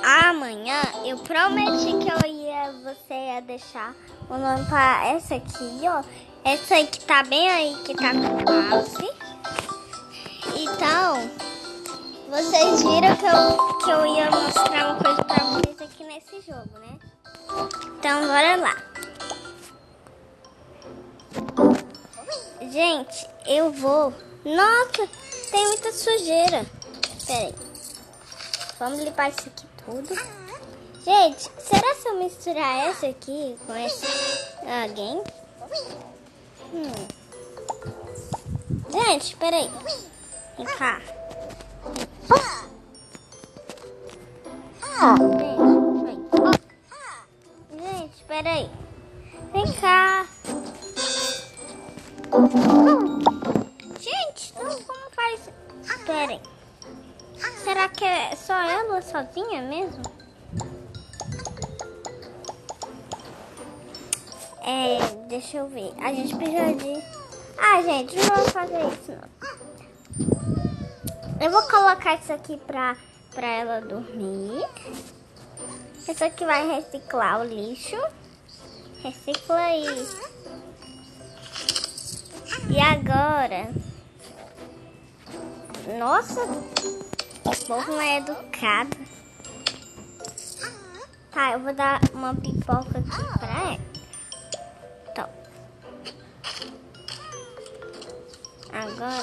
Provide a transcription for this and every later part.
Amanhã eu prometi que você ia deixar o nome para essa aqui, ó. Essa aí que tá bem aí, que tá com quase. Então, vocês viram que eu ia mostrar uma coisa para vocês aqui nesse jogo, né? Então, bora lá. Gente, eu vou... Nossa, tem muita sujeira. Pera aí. Vamos limpar isso aqui tudo. Gente, será se eu misturar essa aqui com esse alguém? Gente, pera aí. Vem cá. Gente, pera aí. Vem cá. Gente, então como faz? Pera aí. Será que é só ela sozinha mesmo? Deixa eu ver. A gente precisa de... gente, não vou fazer isso não. Eu vou colocar isso aqui pra ela dormir. Isso aqui vai reciclar o lixo. Recicla aí. E agora... Nossa, o povo não é educado. Tá, eu vou dar uma pipoca aqui pra ela. Então. Agora,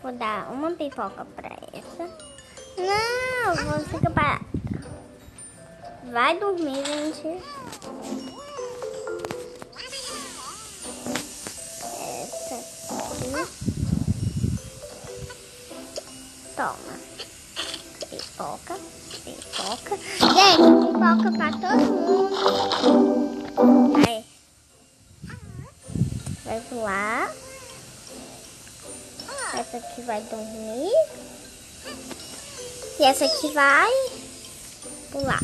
vou dar uma pipoca pra essa. Não, você fica parada. Vai dormir, gente. Essa aqui. Toma. Pipoca. Pipoca. Gente, pipoca pra todo mundo. Aí. Vai pular. Essa aqui vai dormir. E essa aqui vai pular.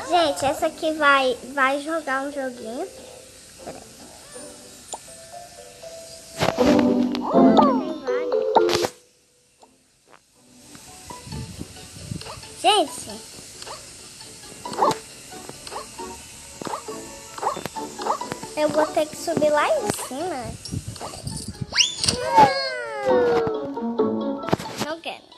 Gente, essa aqui vai jogar um joguinho. Peraí. Tem vários. Gente. Eu vou ter que subir lá em cima. Não quero.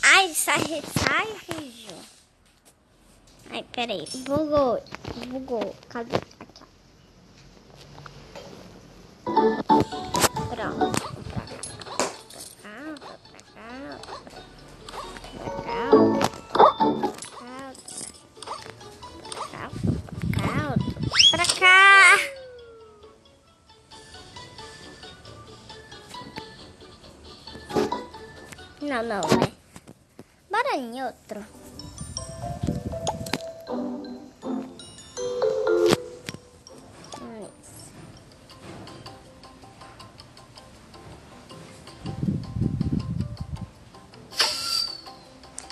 Ai, sai, filho. Ai, peraí. Bugou. Cadê? Aqui, ó. Pronto. Pra cá. Não, né? Bora em outro.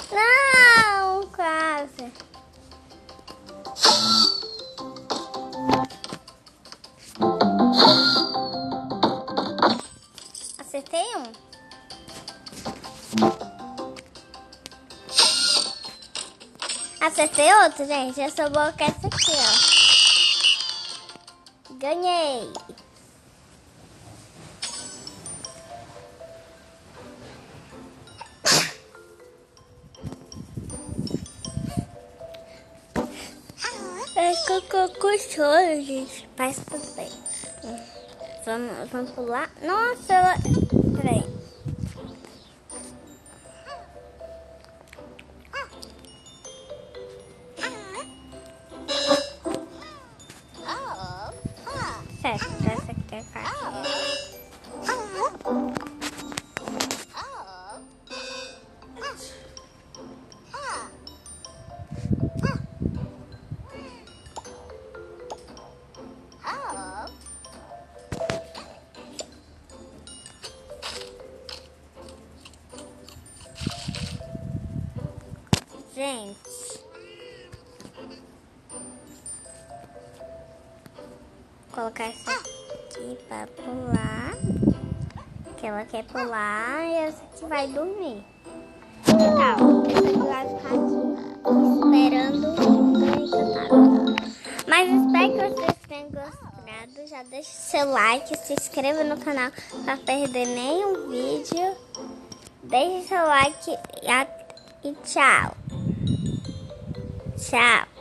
Não, quase. Acertei um. Acertei outro, gente. Eu sou boa com essa aqui, ó. Ganhei. É cocô choro, gente. Faz tudo bem. Vamos pular. Nossa, ela... Peraí. Certo, essa aqui é fácil. gente. Vou colocar essa aqui pra pular. Que ela quer pular e essa aqui vai dormir. Então, essa aqui vai ficar aqui esperando o encantado. Mas espero que vocês tenham gostado. Já deixa o seu like, se inscreva no canal para perder nenhum vídeo. Deixe seu like e tchau. Tchau.